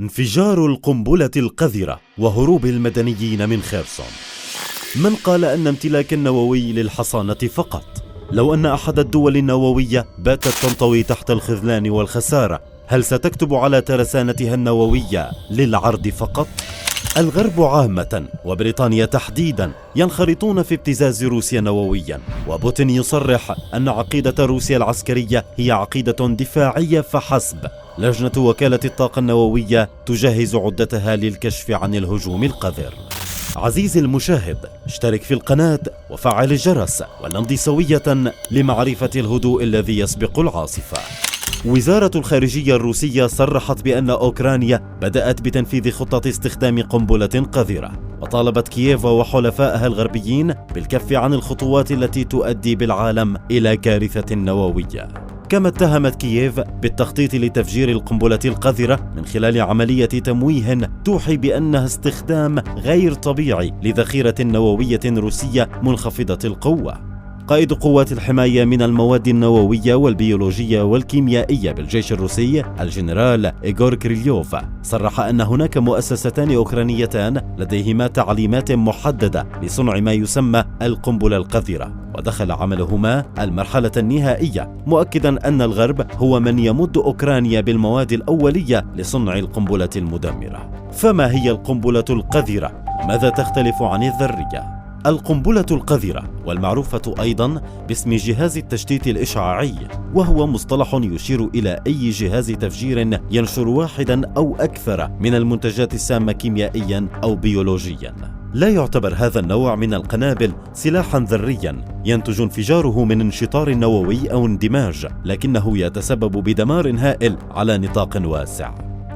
انفجار القنبلة القذرة وهروب المدنيين من خيرسون. من قال أن امتلاك النووي للحصانة فقط؟ لو أن أحد الدول النووية باتت تنطوي تحت الخذلان والخسارة، هل ستكتب على ترسانتها النووية للعرض فقط؟ الغرب عامة وبريطانيا تحديدا ينخرطون في ابتزاز روسيا نوويا، وبوتين يصرح أن عقيدة روسيا العسكرية هي عقيدة دفاعية فحسب. لجنة وكالة الطاقة النووية تجهز عدتها للكشف عن الهجوم القذر. عزيزي المشاهد، اشترك في القناة وفعل الجرس ولنمضي سوية لمعرفة الهدوء الذي يسبق العاصفة. وزارة الخارجية الروسية صرحت بأن أوكرانيا بدأت بتنفيذ خطة استخدام قنبلة قذرة، وطالبت كييف وحلفائها الغربيين بالكف عن الخطوات التي تؤدي بالعالم إلى كارثة نووية. كما اتهمت كييف بالتخطيط لتفجير القنبلة القذرة من خلال عملية تمويه توحي بأنها استخدام غير طبيعي لذخيرة نووية روسية منخفضة القوة. قائد قوات الحماية من المواد النووية والبيولوجية والكيميائية بالجيش الروسي الجنرال إيغور كريليوف صرح أن هناك مؤسستان أوكرانيتان لديهما تعليمات محددة لصنع ما يسمى القنبلة القذرة، ودخل عملهما المرحلة النهائية، مؤكدا أن الغرب هو من يمد أوكرانيا بالمواد الأولية لصنع القنبلة المدمرة. فما هي القنبلة القذرة وماذا تختلف عن الذرية؟ القنبلة القذرة، والمعروفة أيضا باسم جهاز التشتيت الإشعاعي، وهو مصطلح يشير إلى أي جهاز تفجير ينشر واحدا أو أكثر من المنتجات السامة كيميائيا أو بيولوجيا. لا يعتبر هذا النوع من القنابل سلاحا ذريا ينتج انفجاره من انشطار نووي أو اندماج، لكنه يتسبب بدمار هائل على نطاق واسع.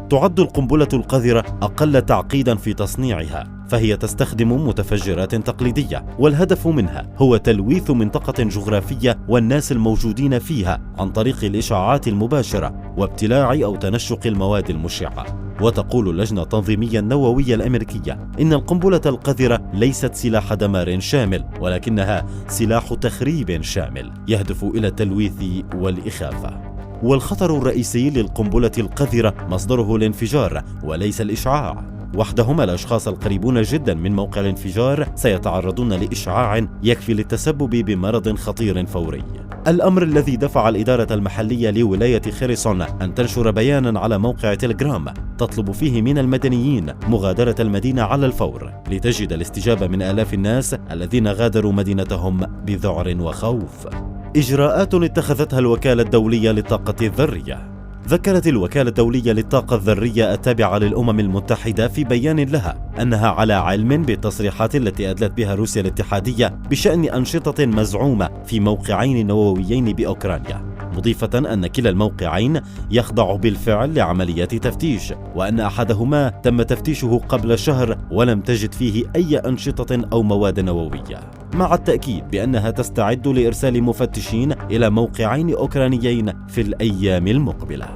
تعد القنبلة القذرة أقل تعقيدا في تصنيعها، فهي تستخدم متفجرات تقليدية، والهدف منها هو تلويث منطقة جغرافية والناس الموجودين فيها عن طريق الإشعاعات المباشرة وابتلاع أو تنشق المواد المشعة. وتقول اللجنة التنظيمية النووية الأمريكية إن القنبلة القذرة ليست سلاح دمار شامل، ولكنها سلاح تخريب شامل يهدف إلى التلويث والإخافة. والخطر الرئيسي للقنبلة القذرة مصدره الانفجار وليس الإشعاع. وحدهم الأشخاص القريبون جدا من موقع الانفجار سيتعرضون لإشعاع يكفي للتسبب بمرض خطير فوري. الأمر الذي دفع الإدارة المحلية لولاية خيرسون أن تنشر بيانا على موقع تيليجرام تطلب فيه من المدنيين مغادرة المدينة على الفور، لتجد الاستجابة من آلاف الناس الذين غادروا مدينتهم بذعر وخوف. إجراءات اتخذتها الوكالة الدولية للطاقة الذرية. ذكرت الوكالة الدولية للطاقة الذرية التابعة للأمم المتحدة في بيان لها أنها على علم بالتصريحات التي أدلت بها روسيا الاتحادية بشأن أنشطة مزعومة في موقعين نوويين بأوكرانيا، مضيفة أن كلا الموقعين يخضع بالفعل لعمليات تفتيش، وأن أحدهما تم تفتيشه قبل شهر ولم تجد فيه أي أنشطة أو مواد نووية، مع التأكيد بأنها تستعد لإرسال مفتشين إلى موقعين أوكرانيين في الأيام المقبلة.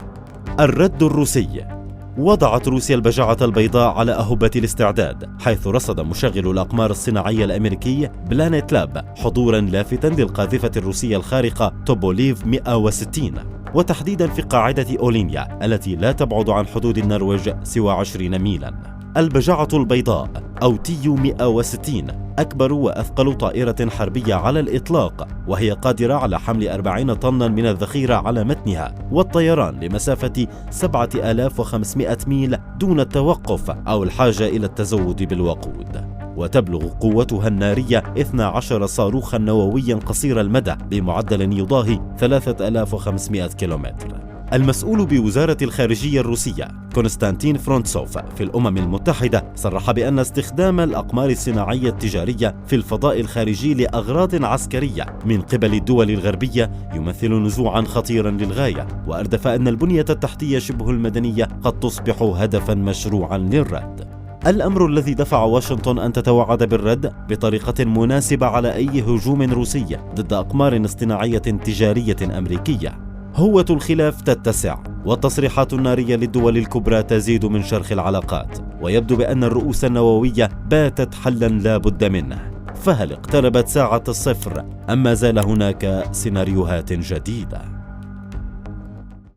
الرد الروسي. وضعت روسيا البجعة البيضاء على أهبة الاستعداد، حيث رصد مشغل الأقمار الصناعية الأمريكي بلانيت لاب حضورا لافتا للقاذفة الروسية الخارقة توبوليف 160، وتحديدا في قاعدة أولينيا التي لا تبعد عن حدود النرويج سوى 20 ميلا. البجعة البيضاء أو تيو 160 أكبر وأثقل طائرة حربية على الإطلاق، وهي قادرة على حمل 40 طنا من الذخيرة على متنها والطيران لمسافة 7500 ميل دون التوقف أو الحاجة إلى التزود بالوقود. وتبلغ قوتها النارية 12 صاروخا نوويا قصير المدى بمعدل يضاهي 3500 كيلومتر. المسؤول بوزارة الخارجية الروسية كونستانتين فرونتسوف في الأمم المتحدة صرح بأن استخدام الأقمار الصناعية التجارية في الفضاء الخارجي لأغراض عسكرية من قبل الدول الغربية يمثل نزوعا خطيرا للغاية، وأردف أن البنية التحتية شبه المدنية قد تصبح هدفا مشروعا للرد. الأمر الذي دفع واشنطن أن تتوعد بالرد بطريقة مناسبة على أي هجوم روسي ضد أقمار اصطناعية تجارية أمريكية. هوة الخلاف تتسع، والتصريحات النارية للدول الكبرى تزيد من شرخ العلاقات، ويبدو بأن الرؤوس النووية باتت حلا لا بد منه. فهل اقتربت ساعة الصفر أم ما زال هناك سيناريوهات جديدة؟